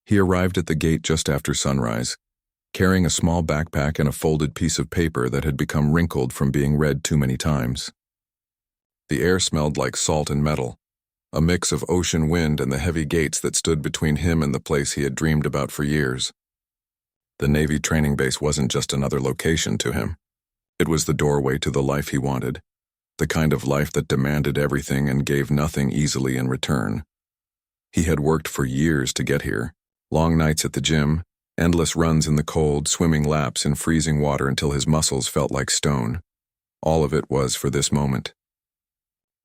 He arrived at the gate just after sunrise, carrying a small backpack and a folded piece of paper that had become wrinkled from being read too many times. The air smelled like salt and metal, a mix of ocean wind and the heavy gates that stood between him and the place he had dreamed about for years. The Navy training base wasn't just another location to him. It was the doorway to the life he wanted, the kind of life that demanded everything and gave nothing easily in return. He had worked for years to get here, long nights at the gym, endless runs in the cold, swimming laps in freezing water until his muscles felt like stone. All of it was for this moment.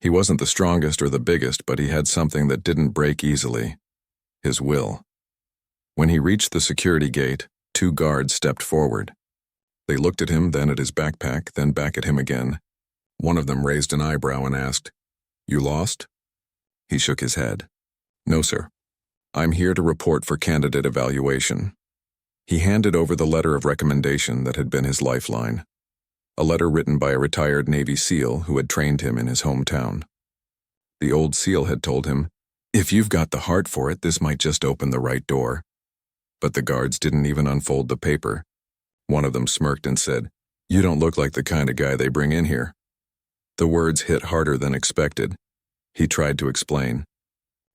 He wasn't the strongest or the biggest, but he had something that didn't break easily: his will. When he reached the security gate, 2 guards stepped forward. They looked at him, then at his backpack, then back at him again. One of them raised an eyebrow and asked, "You lost?" He shook his head. "No, sir. I'm here to report for candidate evaluation." He handed over the letter of recommendation that had been his lifeline, a letter written by a retired Navy SEAL who had trained him in his hometown. The old SEAL had told him, "If you've got the heart for it, this might just open the right door." But the guards didn't even unfold the paper. One of them smirked and said, "You don't look like the kind of guy they bring in here." The words hit harder than expected. He tried to explain.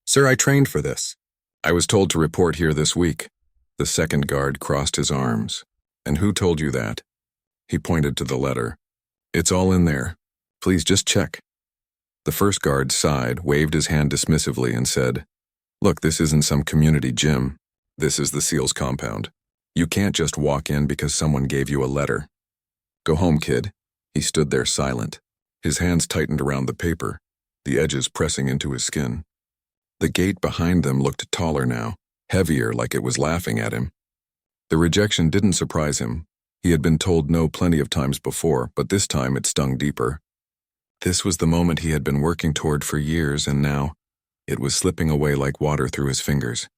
"Sir, I trained for this. I was told to report here this week." The second guard crossed his arms. "And who told you that?" He pointed to the letter. "It's all in there. Please just check." The first guard sighed, waved his hand dismissively, and said, "Look, this isn't some community gym. This is the SEAL's compound. You can't just walk in because someone gave you a letter. Go home, kid." He stood there silent. His hands tightened around the paper, the edges pressing into his skin. The gate behind them looked taller now, heavier, like it was laughing at him. The rejection didn't surprise him. He had been told no plenty of times before, but this time it stung deeper. This was the moment he had been working toward for years, and now it was slipping away like water through his fingers.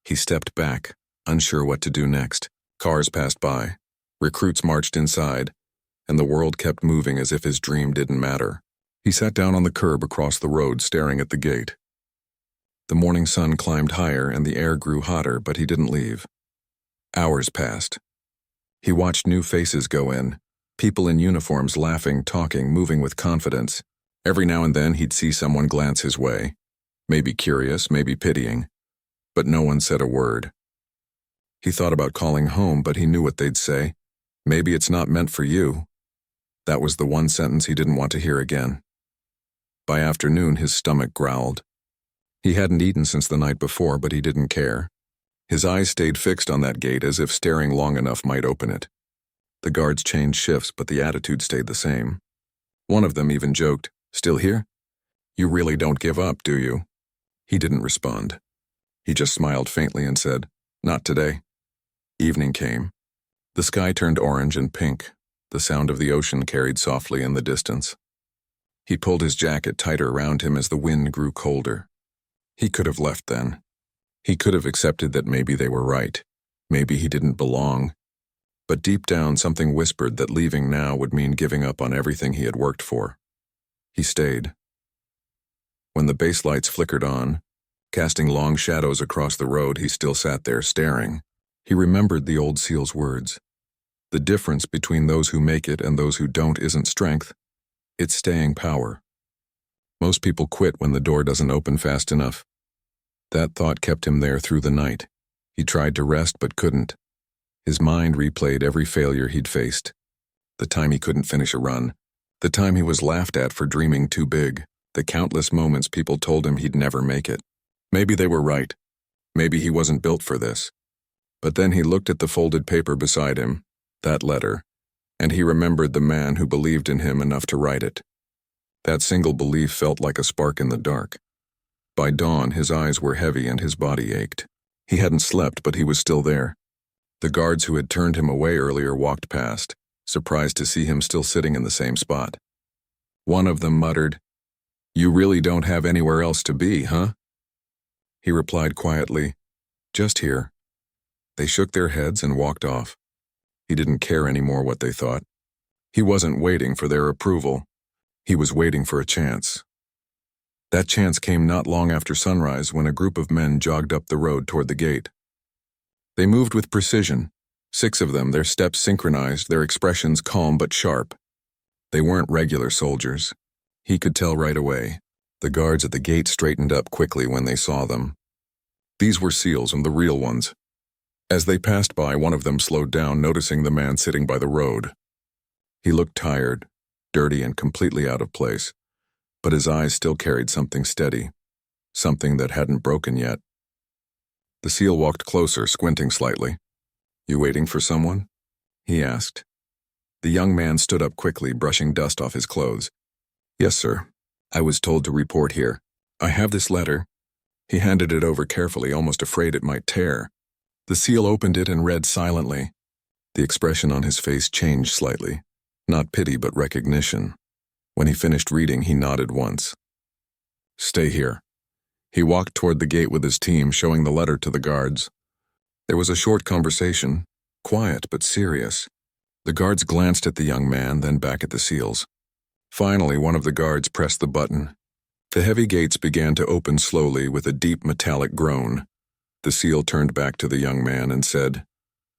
He stepped back, unsure what to do next. Cars passed by. Recruits marched inside, and the world kept moving as if his dream didn't matter. He sat down on the curb across the road, staring at the gate. The morning sun climbed higher and the air grew hotter, but he didn't leave. Hours passed. He watched new faces go in, people in uniforms laughing, talking, moving with confidence. Every now and then he'd see someone glance his way, maybe curious, maybe pitying, but no one said a word. He thought about calling home, but he knew what they'd say. "Maybe it's not meant for you." That was the one sentence he didn't want to hear again. By afternoon, his stomach growled. He hadn't eaten since the night before, but he didn't care. His eyes stayed fixed on that gate as if staring long enough might open it. The guards changed shifts, but the attitude stayed the same. One of them even joked, "Still here? You really don't give up, do you?" He didn't respond. He just smiled faintly and said, "Not today." Evening came. The sky turned orange and pink. The sound of the ocean carried softly in the distance. He pulled his jacket tighter around him as the wind grew colder. He could have left then. He could have accepted that maybe they were right. Maybe he didn't belong. But deep down, something whispered that leaving now would mean giving up on everything he had worked for. He stayed. When the base lights flickered on, casting long shadows across the road, he still sat there staring. He remembered the old SEAL's words. The difference between those who make it and those who don't isn't strength. It's staying power. Most people quit when the door doesn't open fast enough. That thought kept him there through the night. He tried to rest but couldn't. His mind replayed every failure he'd faced. The time he couldn't finish a run. The time he was laughed at for dreaming too big. The countless moments people told him he'd never make it. Maybe they were right. Maybe he wasn't built for this. But then he looked at the folded paper beside him, that letter, and he remembered the man who believed in him enough to write it. That single belief felt like a spark in the dark. By dawn, his eyes were heavy and his body ached. He hadn't slept, but he was still there. The guards who had turned him away earlier walked past, surprised to see him still sitting in the same spot. One of them muttered, "You really don't have anywhere else to be, huh?" He replied quietly, "Just here." They shook their heads and walked off. He didn't care anymore what they thought. He wasn't waiting for their approval. He was waiting for a chance. That chance came not long after sunrise when a group of men jogged up the road toward the gate. They moved with precision, 6 of them, their steps synchronized, their expressions calm but sharp. They weren't regular soldiers. He could tell right away. The guards at the gate straightened up quickly when they saw them. These were SEALs, and the real ones. As they passed by, one of them slowed down, noticing the man sitting by the road. He looked tired, dirty, and completely out of place, but his eyes still carried something steady, something that hadn't broken yet. The SEAL walked closer, squinting slightly. "You waiting for someone?" he asked. The young man stood up quickly, brushing dust off his clothes. "Yes, sir. I was told to report here. I have this letter." He handed it over carefully, almost afraid it might tear. The SEAL opened it and read silently. The expression on his face changed slightly. Not pity, but recognition. When he finished reading, he nodded once. "Stay here." He walked toward the gate with his team, showing the letter to the guards. There was a short conversation, quiet but serious. The guards glanced at the young man, then back at the SEALs. Finally, one of the guards pressed the button. The heavy gates began to open slowly with a deep metallic groan. The SEAL turned back to the young man and said,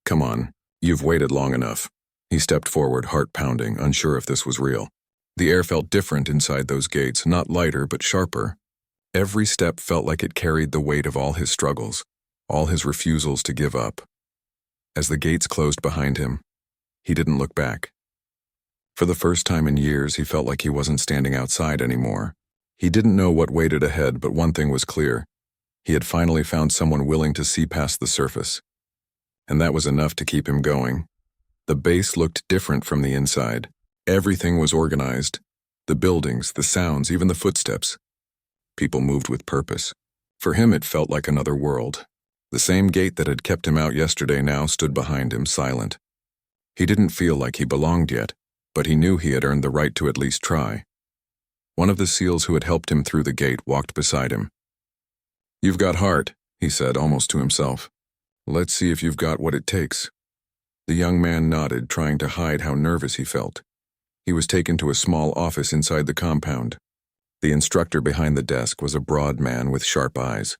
"Come on, you've waited long enough." He stepped forward, heart pounding, unsure if this was real. The air felt different inside those gates, not lighter but sharper. Every step felt like it carried the weight of all his struggles, all his refusals to give up. As the gates closed behind him, he didn't look back. For the first time in years, he felt like he wasn't standing outside anymore. He didn't know what waited ahead, but one thing was clear. He had finally found someone willing to see past the surface. And that was enough to keep him going. The base looked different from the inside. Everything was organized. The buildings, the sounds, even the footsteps. People moved with purpose. For him, it felt like another world. The same gate that had kept him out yesterday now stood behind him, silent. He didn't feel like he belonged yet, but he knew he had earned the right to at least try. One of the SEALs who had helped him through the gate walked beside him. "You've got heart," he said, almost to himself. "Let's see if you've got what it takes." The young man nodded, trying to hide how nervous he felt. He was taken to a small office inside the compound. The instructor behind the desk was a broad man with sharp eyes.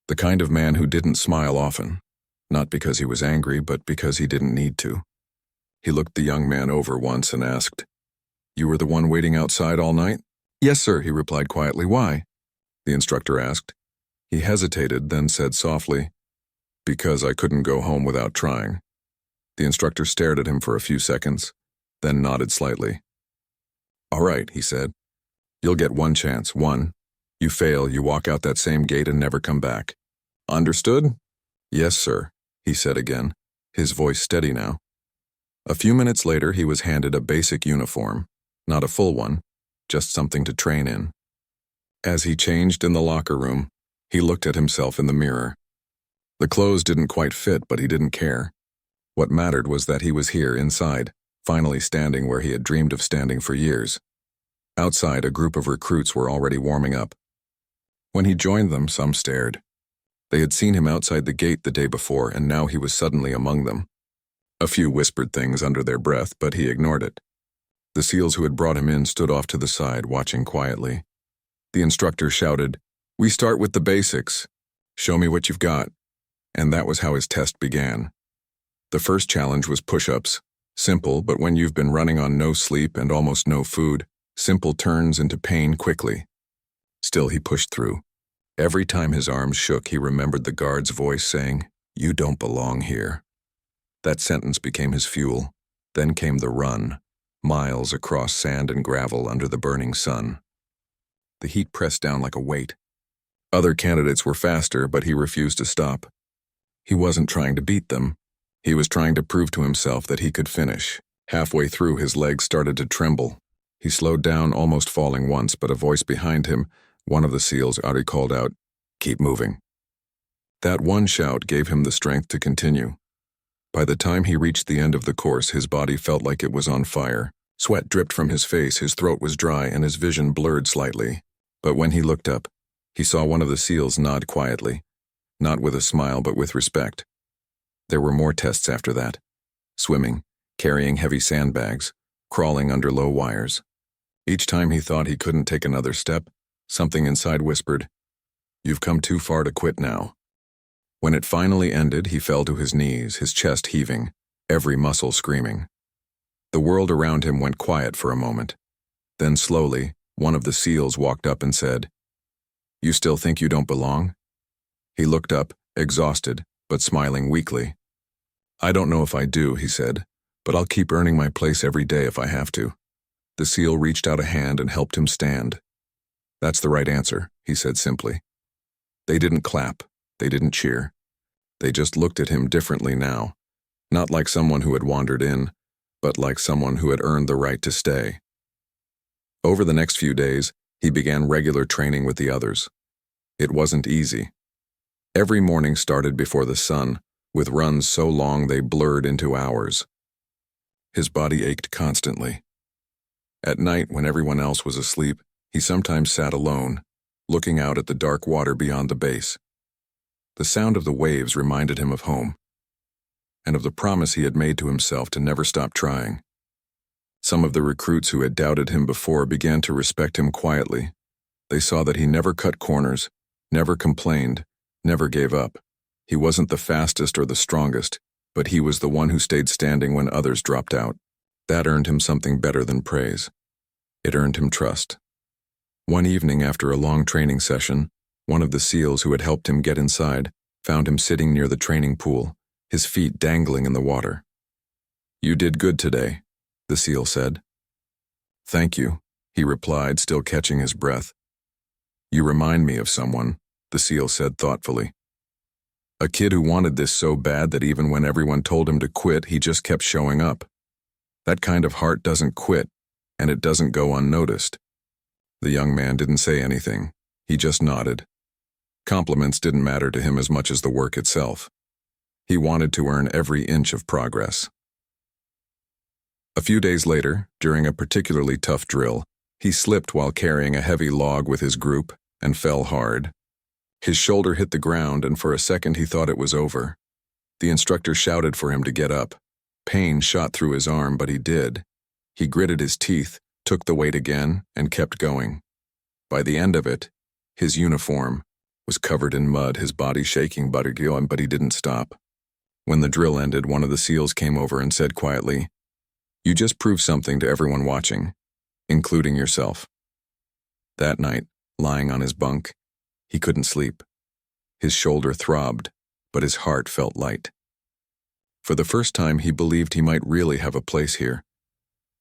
The kind of man who didn't smile often, not because he was angry, but because he didn't need to. He looked the young man over once and asked, "You were the one waiting outside all night?" "Yes, sir," he replied quietly. "Why?" the instructor asked. He hesitated, then said softly, "Because I couldn't go home without trying." The instructor stared at him for a few seconds, then nodded slightly. "All right," he said. "You'll get one chance, one. You fail, you walk out that same gate and never come back. Understood?" "Yes, sir," he said again, his voice steady now. A few minutes later, he was handed a basic uniform, not a full one, just something to train in. As he changed in the locker room, he looked at himself in the mirror. The clothes didn't quite fit, but he didn't care. What mattered was that he was here inside, finally standing where he had dreamed of standing for years. Outside, a group of recruits were already warming up. When he joined them, some stared. They had seen him outside the gate the day before, and now he was suddenly among them. A few whispered things under their breath, but he ignored it. The SEALs who had brought him in stood off to the side, watching quietly. The instructor shouted, "We start with the basics. Show me what you've got." And that was how his test began. The first challenge was push-ups. Simple, but when you've been running on no sleep and almost no food, simple turns into pain quickly. Still, he pushed through. Every time his arms shook, he remembered the guard's voice saying, "You don't belong here." That sentence became his fuel. Then came the run, miles across sand and gravel under the burning sun. The heat pressed down like a weight. Other candidates were faster, but he refused to stop. He wasn't trying to beat them. He was trying to prove to himself that he could finish. Halfway through, his legs started to tremble. He slowed down, almost falling once, but a voice behind him, one of the SEALs, already called out, "Keep moving." That one shout gave him the strength to continue. By the time he reached the end of the course, his body felt like it was on fire. Sweat dripped from his face, his throat was dry, and his vision blurred slightly. But when he looked up, he saw one of the SEALs nod quietly, not with a smile but with respect. There were more tests after that. Swimming, carrying heavy sandbags, crawling under low wires. Each time he thought he couldn't take another step, Something inside whispered, "You've come too far to quit now." When it finally ended, he fell to his knees, his chest heaving, every muscle screaming. The world around him went quiet for a moment. Then slowly, one of the SEALs walked up and said, "You still think you don't belong?" He looked up, exhausted, but smiling weakly. "I don't know if I do," he said, "but I'll keep earning my place every day if I have to." The SEAL reached out a hand and helped him stand. "That's the right answer," he said simply. They didn't clap. They didn't cheer. They just looked at him differently now, not like someone who had wandered in, but like someone who had earned the right to stay. Over the next few days, he began regular training with the others. It wasn't easy. Every morning started before the sun, with runs so long they blurred into hours. His body ached constantly. At night, when everyone else was asleep, he sometimes sat alone, looking out at the dark water beyond the base. The sound of the waves reminded him of home, and of the promise he had made to himself to never stop trying. Some of the recruits who had doubted him before began to respect him quietly. They saw that he never cut corners, never complained, never gave up. He wasn't the fastest or the strongest, but he was the one who stayed standing when others dropped out. That earned him something better than praise. It earned him trust. One evening after a long training session, one of the SEALs who had helped him get inside found him sitting near the training pool, his feet dangling in the water. "You did good today," the SEAL said. "Thank you," he replied, still catching his breath. "You remind me of someone," the SEAL said thoughtfully. "A kid who wanted this so bad that even when everyone told him to quit, he just kept showing up. That kind of heart doesn't quit, and it doesn't go unnoticed." The young man didn't say anything. He just nodded. Compliments didn't matter to him as much as the work itself. He wanted to earn every inch of progress. A few days later, during a particularly tough drill, he slipped while carrying a heavy log with his group and fell hard. His shoulder hit the ground, and for a second he thought it was over. The instructor shouted for him to get up. Pain shot through his arm, but he did. He gritted his teeth, took the weight again, and kept going. By the end of it, his uniform was covered in mud, his body shaking, but he didn't stop. When the drill ended, one of the SEALs came over and said quietly, "You just proved something to everyone watching, including yourself." That night, lying on his bunk, he couldn't sleep. His shoulder throbbed, but his heart felt light. For the first time, he believed he might really have a place here.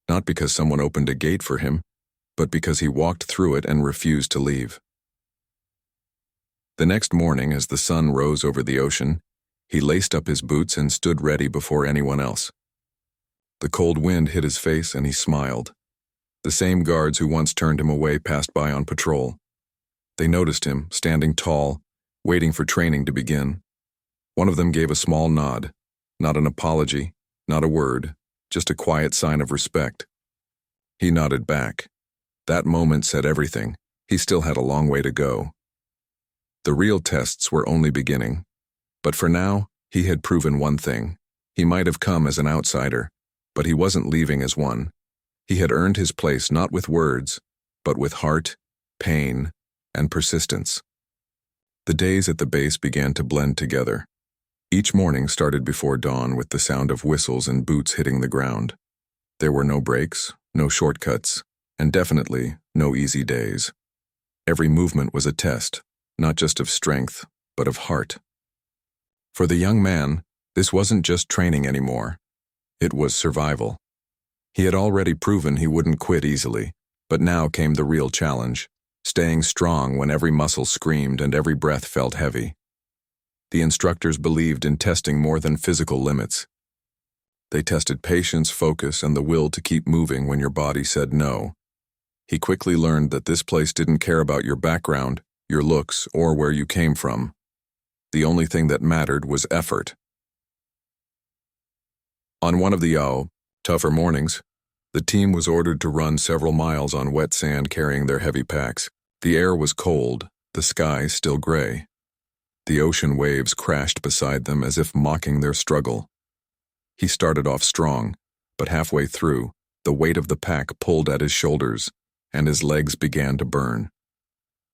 Not because someone opened a gate for him, but because he walked through it and refused to leave. The next morning, as the sun rose over the ocean, he laced up his boots and stood ready before anyone else. The cold wind hit his face and he smiled. The same guards who once turned him away passed by on patrol. They noticed him, standing tall, waiting for training to begin. One of them gave a small nod, not an apology, not a word, just a quiet sign of respect. He nodded back. That moment said everything. He still had a long way to go. The real tests were only beginning. But for now, he had proven one thing. He might have come as an outsider, but he wasn't leaving as one. He had earned his place not with words, but with heart, pain, and persistence. The days at the base began to blend together. Each morning started before dawn with the sound of whistles and boots hitting the ground. There were no breaks, no shortcuts, and definitely no easy days. Every movement was a test, not just of strength, but of heart. For the young man, this wasn't just training anymore. It was survival. He had already proven he wouldn't quit easily, but now came the real challenge, staying strong when every muscle screamed and every breath felt heavy. The instructors believed in testing more than physical limits. They tested patience, focus, and the will to keep moving when your body said no. He quickly learned that this place didn't care about your background, your looks, or where you came from. The only thing that mattered was effort. On one of the tougher mornings, the team was ordered to run several miles on wet sand carrying their heavy packs. The air was cold, the sky still gray. The ocean waves crashed beside them as if mocking their struggle. He started off strong, but halfway through, the weight of the pack pulled at his shoulders, and his legs began to burn.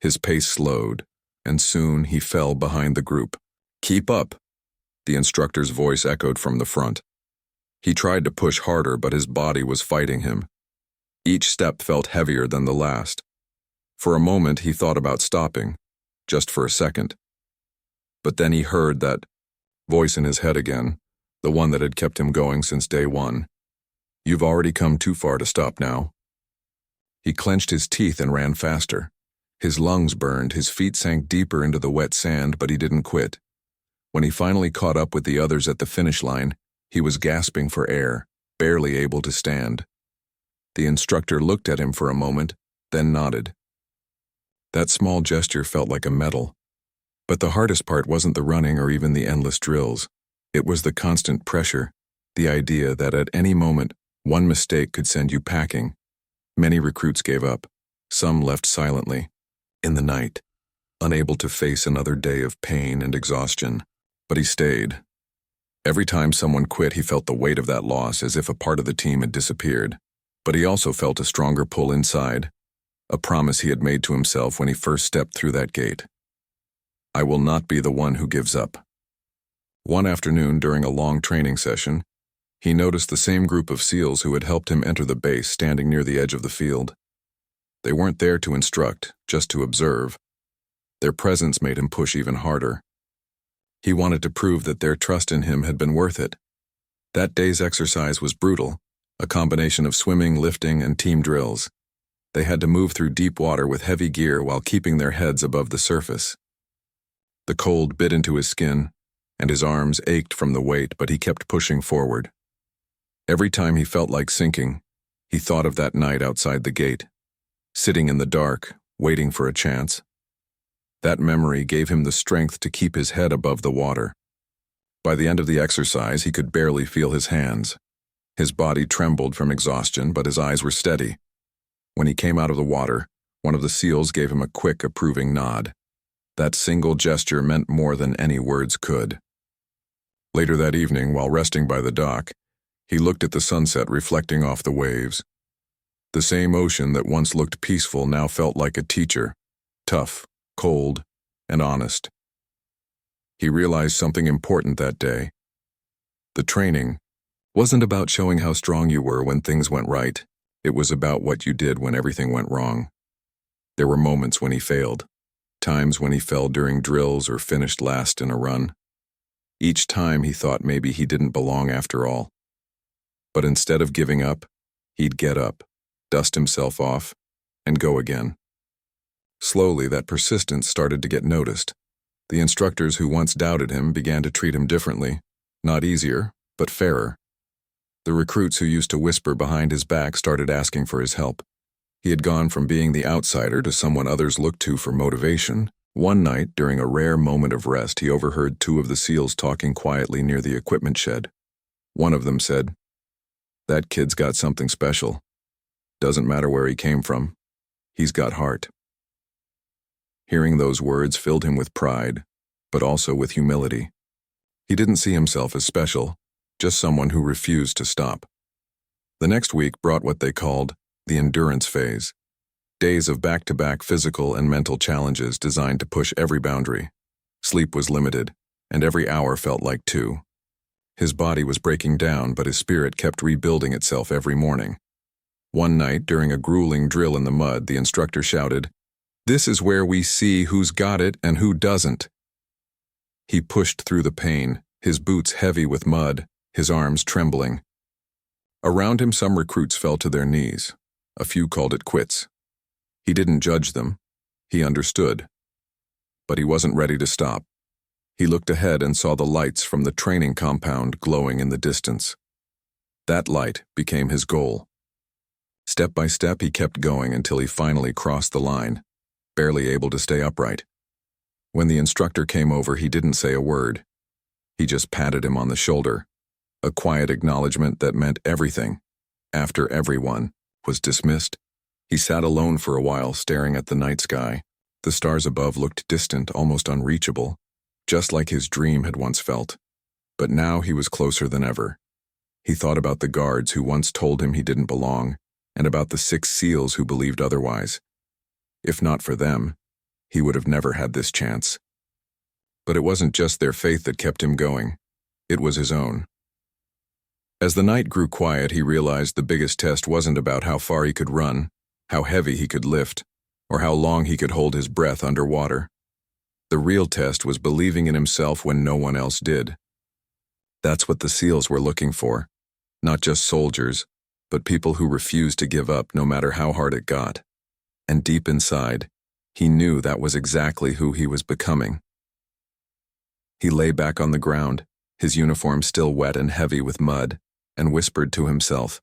His pace slowed, and soon he fell behind the group. "Keep up," the instructor's voice echoed from the front. He tried to push harder, but his body was fighting him. Each step felt heavier than the last. For a moment, he thought about stopping, just for a second. But then he heard that voice in his head again, the one that had kept him going since day one. "You've already come too far to stop now." He clenched his teeth and ran faster. His lungs burned, his feet sank deeper into the wet sand, but he didn't quit. When he finally caught up with the others at the finish line, he was gasping for air, barely able to stand. The instructor looked at him for a moment, then nodded. That small gesture felt like a medal. But the hardest part wasn't the running or even the endless drills. It was the constant pressure, the idea that at any moment, one mistake could send you packing. Many recruits gave up. Some left silently, in the night, unable to face another day of pain and exhaustion. But he stayed. Every time someone quit, he felt the weight of that loss, as if a part of the team had disappeared. But he also felt a stronger pull inside, a promise he had made to himself when he first stepped through that gate. "I will not be the one who gives up." One afternoon during a long training session, he noticed the same group of SEALs who had helped him enter the base standing near the edge of the field. They weren't there to instruct, just to observe. Their presence made him push even harder. He wanted to prove that their trust in him had been worth it. That day's exercise was brutal, a combination of swimming, lifting, and team drills. They had to move through deep water with heavy gear while keeping their heads above the surface. The cold bit into his skin, and his arms ached from the weight, but he kept pushing forward. Every time he felt like sinking, he thought of that night outside the gate, sitting in the dark, waiting for a chance. That memory gave him the strength to keep his head above the water. By the end of the exercise, he could barely feel his hands. His body trembled from exhaustion, but his eyes were steady. When he came out of the water, one of the SEALs gave him a quick, approving nod. That single gesture meant more than any words could. Later that evening, while resting by the dock, he looked at the sunset reflecting off the waves. The same ocean that once looked peaceful now felt like a teacher, tough, cold, and honest. He realized something important that day. The training wasn't about showing how strong you were when things went right. It was about what you did when everything went wrong. There were moments when he failed, times when he fell during drills or finished last in a run. Each time he thought maybe he didn't belong after all. But instead of giving up, he'd get up, dust himself off, and go again. Slowly, that persistence started to get noticed. The instructors who once doubted him began to treat him differently, not easier, but fairer. The recruits who used to whisper behind his back started asking for his help. He had gone from being the outsider to someone others looked to for motivation. One night, during a rare moment of rest, he overheard two of the SEALs talking quietly near the equipment shed. One of them said, "That kid's got something special. Doesn't matter where he came from. He's got heart." Hearing those words filled him with pride, but also with humility. He didn't see himself as special, just someone who refused to stop. The next week brought what they called the endurance phase. Days of back-to-back physical and mental challenges designed to push every boundary. Sleep was limited, and every hour felt like two. His body was breaking down, but his spirit kept rebuilding itself every morning. One night, during a grueling drill in the mud, the instructor shouted, "This is where we see who's got it and who doesn't." He pushed through the pain, his boots heavy with mud, his arms trembling. Around him, some recruits fell to their knees. A few called it quits. He didn't judge them. He understood. But he wasn't ready to stop. He looked ahead and saw the lights from the training compound glowing in the distance. That light became his goal. Step by step, he kept going until he finally crossed the line, barely able to stay upright. When the instructor came over, he didn't say a word. He just patted him on the shoulder, a quiet acknowledgement that meant everything. After everyone was dismissed, he sat alone for a while, staring at the night sky. The stars above looked distant, almost unreachable, just like his dream had once felt. But now he was closer than ever. He thought about the guards who once told him he didn't belong, and about the 6 SEALs who believed otherwise. If not for them, he would have never had this chance. But it wasn't just their faith that kept him going. It was his own. As the night grew quiet, he realized the biggest test wasn't about how far he could run, how heavy he could lift, or how long he could hold his breath underwater. The real test was believing in himself when no one else did. That's what the SEALs were looking for. Not just soldiers, but people who refused to give up no matter how hard it got. And deep inside, he knew that was exactly who he was becoming. He lay back on the ground, his uniform still wet and heavy with mud, and whispered to himself,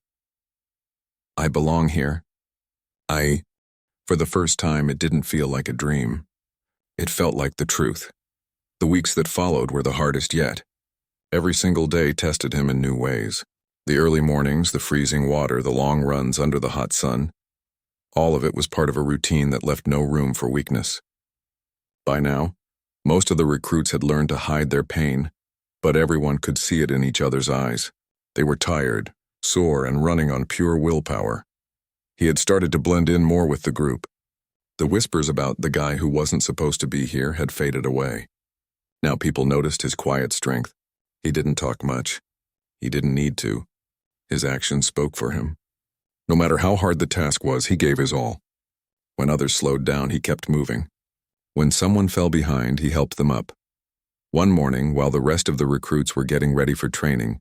"I belong here." For the first time, it didn't feel like a dream. It felt like the truth. The weeks that followed were the hardest yet. Every single day tested him in new ways. The early mornings, the freezing water, the long runs under the hot sun. All of it was part of a routine that left no room for weakness. By now, most of the recruits had learned to hide their pain, but everyone could see it in each other's eyes. They were tired, sore, and running on pure willpower. He had started to blend in more with the group. The whispers about the guy who wasn't supposed to be here had faded away. Now people noticed his quiet strength. He didn't talk much. He didn't need to. His actions spoke for him. No matter how hard the task was, he gave his all. When others slowed down, he kept moving. When someone fell behind, he helped them up. One morning, while the rest of the recruits were getting ready for training,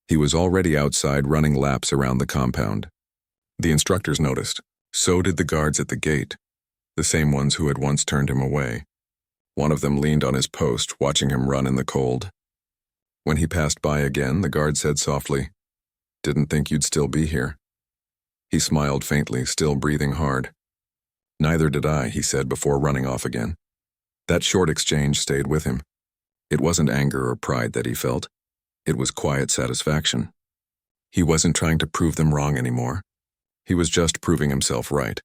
he was already outside running laps around the compound. The instructors noticed. So did the guards at the gate, the same ones who had once turned him away. One of them leaned on his post, watching him run in the cold. When he passed by again, the guard said softly, "Didn't think you'd still be here." He smiled faintly, still breathing hard. "Neither did I," he said before running off again. That short exchange stayed with him. It wasn't anger or pride that he felt. It was quiet satisfaction. He wasn't trying to prove them wrong anymore. He was just proving himself right.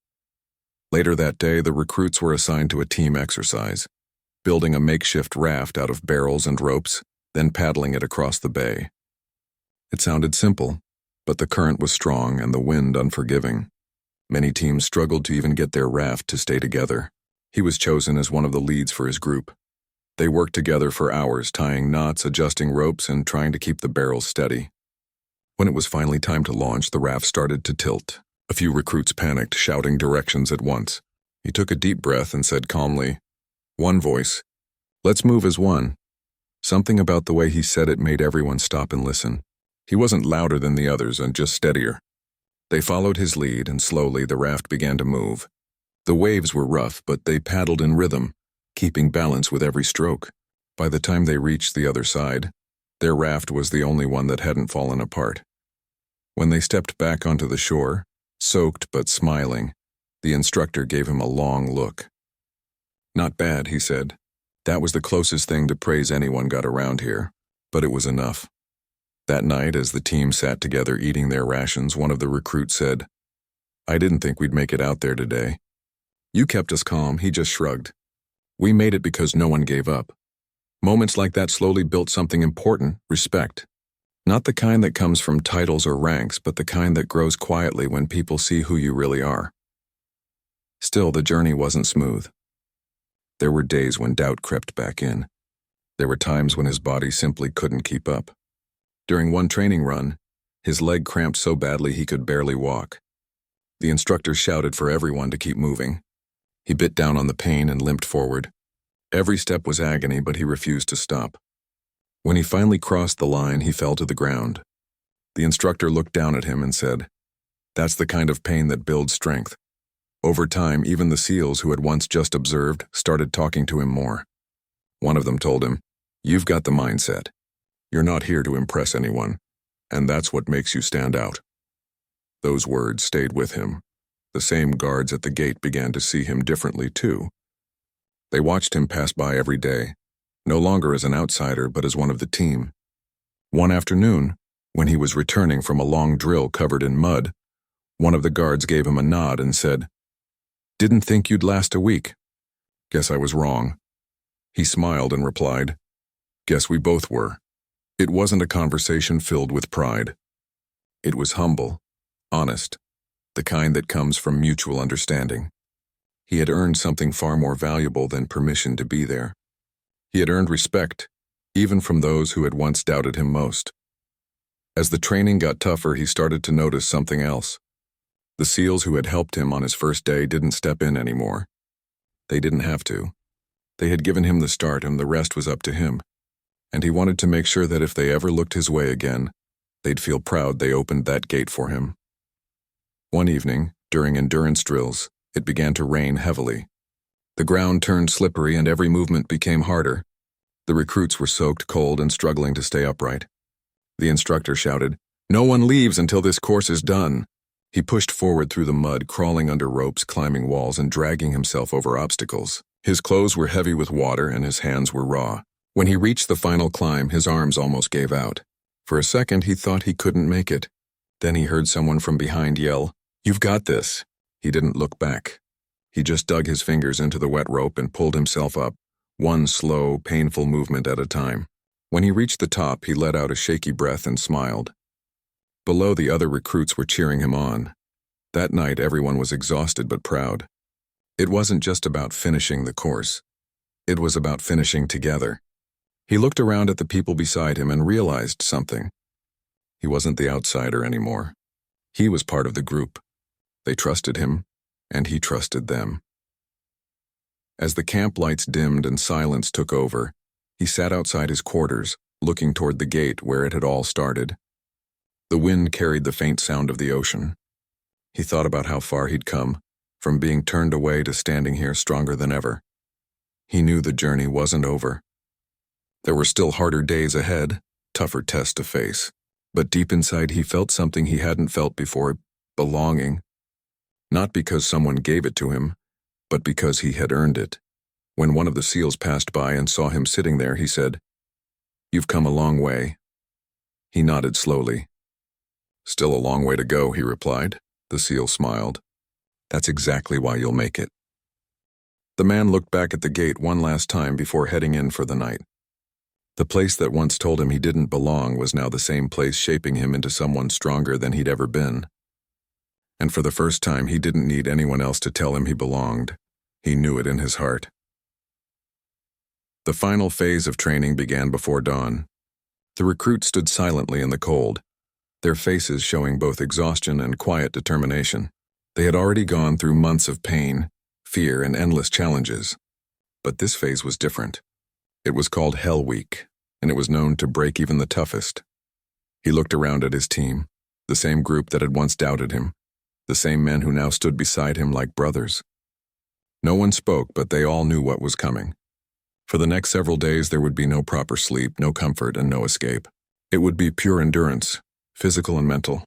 Later that day, the recruits were assigned to a team exercise, building a makeshift raft out of barrels and ropes, then paddling it across the bay. It sounded simple, but the current was strong and the wind unforgiving. Many teams struggled to even get their raft to stay together. He was chosen as one of the leads for his group. They worked together for hours, tying knots, adjusting ropes, and trying to keep the barrels steady. When it was finally time to launch, the raft started to tilt. A few recruits panicked, shouting directions at once. He took a deep breath and said calmly, one voice, "Let's move as one." Something about the way he said it made everyone stop and listen. He wasn't louder than the others and just steadier. They followed his lead, and slowly the raft began to move. The waves were rough, but they paddled in rhythm, keeping balance with every stroke. By the time they reached the other side, their raft was the only one that hadn't fallen apart. When they stepped back onto the shore, soaked but smiling, the instructor gave him a long look. "Not bad," he said. That was the closest thing to praise anyone got around here, but it was enough. That night, as the team sat together eating their rations, one of the recruits said, "I didn't think we'd make it out there today." "You kept us calm," he just shrugged. "We made it because no one gave up." Moments like that slowly built something important, respect. Not the kind that comes from titles or ranks, but the kind that grows quietly when people see who you really are. Still, the journey wasn't smooth. There were days when doubt crept back in. There were times when his body simply couldn't keep up. During one training run, his leg cramped so badly he could barely walk. The instructor shouted for everyone to keep moving. He bit down on the pain and limped forward. Every step was agony, but he refused to stop. When he finally crossed the line, he fell to the ground. The instructor looked down at him and said, "That's the kind of pain that builds strength." Over time, even the SEALs who had once just observed started talking to him more. One of them told him, "You've got the mindset. You're not here to impress anyone, and that's what makes you stand out." Those words stayed with him. The same guards at the gate began to see him differently too. They watched him pass by every day, no longer as an outsider but as one of the team. One afternoon, when he was returning from a long drill covered in mud, one of the guards gave him a nod and said, "Didn't think you'd last a week. Guess I was wrong." He smiled and replied, "Guess we both were." It wasn't a conversation filled with pride. It was humble, honest, the kind that comes from mutual understanding. He had earned something far more valuable than permission to be there. He had earned respect, even from those who had once doubted him most. As the training got tougher, he started to notice something else. The SEALs who had helped him on his first day didn't step in anymore. They didn't have to. They had given him the start, and the rest was up to him. And he wanted to make sure that if they ever looked his way again, they'd feel proud they opened that gate for him. One evening, during endurance drills, it began to rain heavily. The ground turned slippery and every movement became harder. The recruits were soaked cold and struggling to stay upright. The instructor shouted, "No one leaves until this course is done." He pushed forward through the mud, crawling under ropes, climbing walls, and dragging himself over obstacles. His clothes were heavy with water and his hands were raw. When he reached the final climb, his arms almost gave out. For a second, he thought he couldn't make it. Then he heard someone from behind yell, "You've got this." He didn't look back. He just dug his fingers into the wet rope and pulled himself up, one slow, painful movement at a time. When he reached the top, he let out a shaky breath and smiled. Below, the other recruits were cheering him on. That night, everyone was exhausted but proud. It wasn't just about finishing the course. It was about finishing together. He looked around at the people beside him and realized something. He wasn't the outsider anymore. He was part of the group. They trusted him, and he trusted them. As the camp lights dimmed and silence took over, he sat outside his quarters, looking toward the gate where it had all started. The wind carried the faint sound of the ocean. He thought about how far he'd come, from being turned away to standing here stronger than ever. He knew the journey wasn't over. There were still harder days ahead, tougher tests to face. But deep inside he felt something he hadn't felt before, belonging. Not because someone gave it to him, but because he had earned it. When one of the SEALs passed by and saw him sitting there, he said, "You've come a long way." He nodded slowly. "Still a long way to go," he replied. The SEAL smiled. "That's exactly why you'll make it." The man looked back at the gate one last time before heading in for the night. The place that once told him he didn't belong was now the same place shaping him into someone stronger than he'd ever been. And for the first time, he didn't need anyone else to tell him he belonged. He knew it in his heart. The final phase of training began before dawn. The recruits stood silently in the cold, their faces showing both exhaustion and quiet determination. They had already gone through months of pain, fear, and endless challenges. But this phase was different. It was called Hell Week, and it was known to break even the toughest. He looked around at his team, the same group that had once doubted him, the same men who now stood beside him like brothers. No one spoke, but they all knew what was coming. For the next several days, there would be no proper sleep, no comfort, and no escape. It would be pure endurance, physical and mental.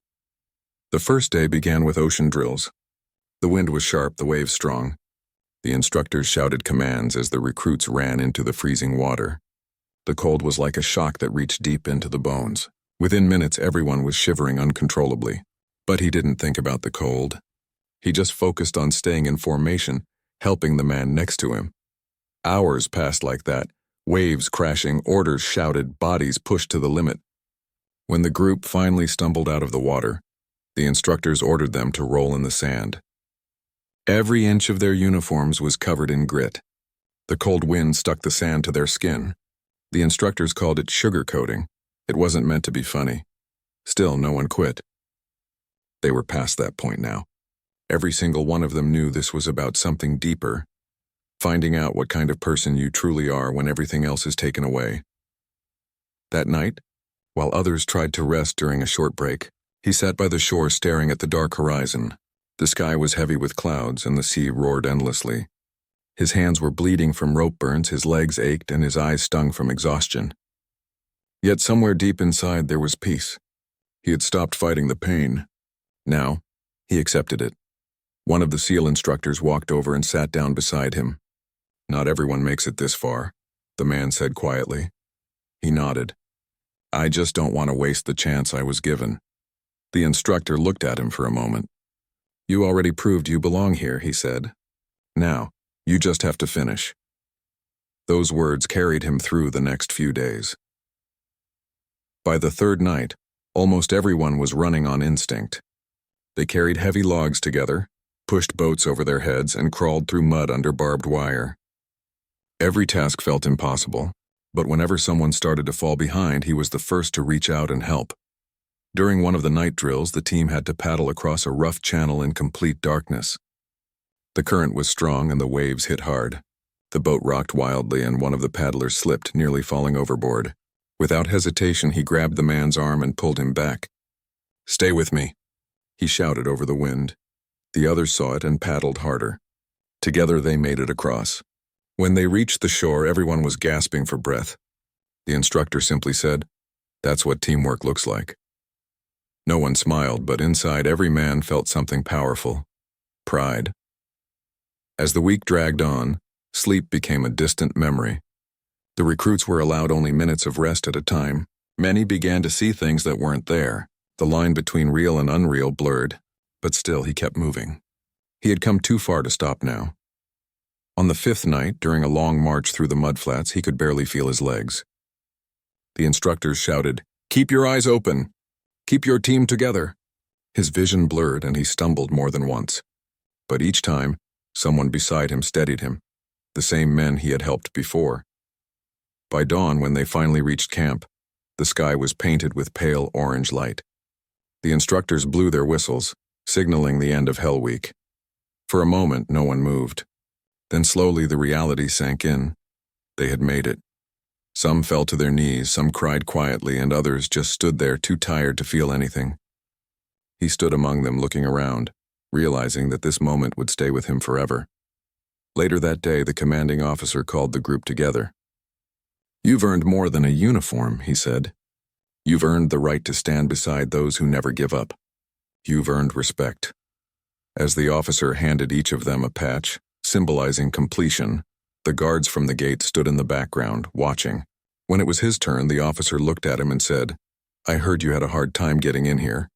The first day began with ocean drills. The wind was sharp, the waves strong. The instructors shouted commands as the recruits ran into the freezing water. The cold was like a shock that reached deep into the bones. Within minutes, everyone was shivering uncontrollably. But he didn't think about the cold. He just focused on staying in formation, helping the man next to him. Hours passed like that, waves crashing, orders shouted, bodies pushed to the limit. When the group finally stumbled out of the water, the instructors ordered them to roll in the sand. Every inch of their uniforms was covered in grit. The cold wind stuck the sand to their skin. The instructors called it sugar coating. It wasn't meant to be funny. Still, no one quit. They were past that point now. Every single one of them knew this was about something deeper, finding out what kind of person you truly are when everything else is taken away. That night, while others tried to rest during a short break, he sat by the shore staring at the dark horizon. The sky was heavy with clouds and the sea roared endlessly. His hands were bleeding from rope burns, his legs ached, and his eyes stung from exhaustion. Yet somewhere deep inside there was peace. He had stopped fighting the pain. Now, he accepted it. One of the SEAL instructors walked over and sat down beside him. "Not everyone makes it this far," the man said quietly. He nodded. "I just don't want to waste the chance I was given." The instructor looked at him for a moment. "You already proved you belong here," he said. "Now, you just have to finish." Those words carried him through the next few days. By the third night, almost everyone was running on instinct. They carried heavy logs together, pushed boats over their heads, and crawled through mud under barbed wire. Every task felt impossible, but whenever someone started to fall behind, he was the first to reach out and help. During one of the night drills, the team had to paddle across a rough channel in complete darkness. The current was strong and the waves hit hard. The boat rocked wildly and one of the paddlers slipped, nearly falling overboard. Without hesitation, he grabbed the man's arm and pulled him back. "Stay with me," he shouted over the wind. The others saw it and paddled harder. Together they made it across. When they reached the shore, everyone was gasping for breath. The instructor simply said, "That's what teamwork looks like." No one smiled, but inside every man felt something powerful: pride. As the week dragged on, sleep became a distant memory. The recruits were allowed only minutes of rest at a time. Many began to see things that weren't there. The line between real and unreal blurred, but still he kept moving. He had come too far to stop now. On the 5th night, during a long march through the mudflats, he could barely feel his legs. The instructors shouted, "Keep your eyes open! Keep your team together!" His vision blurred and he stumbled more than once. But each time, someone beside him steadied him, the same men he had helped before. By dawn, when they finally reached camp, the sky was painted with pale orange light. The instructors blew their whistles, signaling the end of Hell Week. For a moment, no one moved. Then slowly the reality sank in. They had made it. Some fell to their knees, some cried quietly, and others just stood there too tired to feel anything. He stood among them, looking around, realizing that this moment would stay with him forever. Later that day, the commanding officer called the group together. "You've earned more than a uniform," he said. "You've earned the right to stand beside those who never give up. You've earned respect." As the officer handed each of them a patch, symbolizing completion, the guards from the gate stood in the background, watching. When it was his turn, the officer looked at him and said, "I heard you had a hard time getting in here."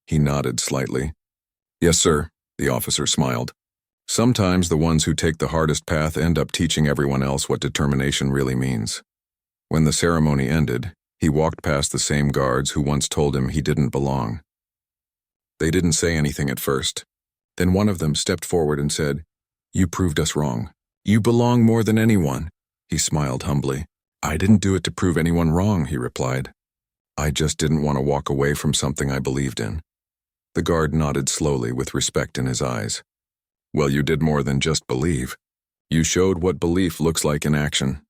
He nodded slightly. "Yes, sir," the officer smiled. "Sometimes the ones who take the hardest path end up teaching everyone else what determination really means." When the ceremony ended, he walked past the same guards who once told him he didn't belong. They didn't say anything at first. Then one of them stepped forward and said, "You proved us wrong. You belong more than anyone." He smiled humbly. "I didn't do it to prove anyone wrong," he replied. "I just didn't want to walk away from something I believed in." The guard nodded slowly with respect in his eyes. "Well, you did more than just believe. You showed what belief looks like in action."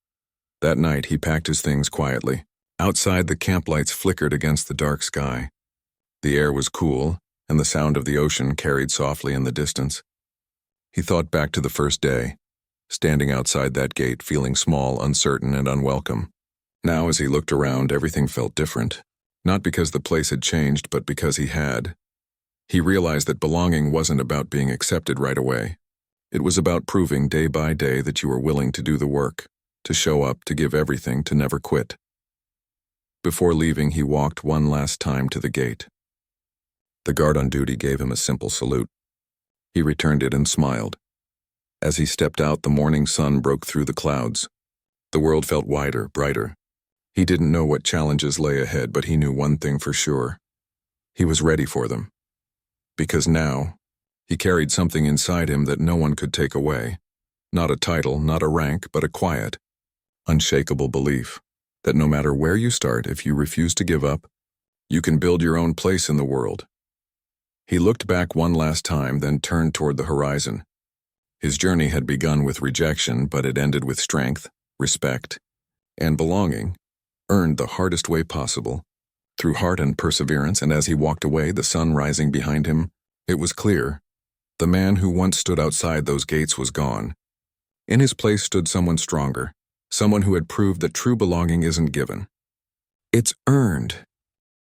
That night, he packed his things quietly. Outside, the camp lights flickered against the dark sky. The air was cool, and the sound of the ocean carried softly in the distance. He thought back to the first day, standing outside that gate, feeling small, uncertain, and unwelcome. Now, as he looked around, everything felt different. Not because the place had changed, but because he had. He realized that belonging wasn't about being accepted right away. It was about proving day by day that you were willing to do the work, to show up, to give everything, to never quit. Before leaving, he walked one last time to the gate. The guard on duty gave him a simple salute. He returned it and smiled. As he stepped out, the morning sun broke through the clouds. The world felt wider, brighter. He didn't know what challenges lay ahead, but he knew one thing for sure. He was ready for them. Because now, he carried something inside him that no one could take away. Not a title, not a rank, but a quiet, unshakable belief that no matter where you start, if you refuse to give up, you can build your own place in the world. He looked back one last time, then turned toward the horizon. His journey had begun with rejection, but it ended with strength, respect, and belonging, earned the hardest way possible, through heart and perseverance. And as he walked away, the sun rising behind him, it was clear. The man who once stood outside those gates was gone. In his place stood someone stronger, someone who had proved that true belonging isn't given. It's earned.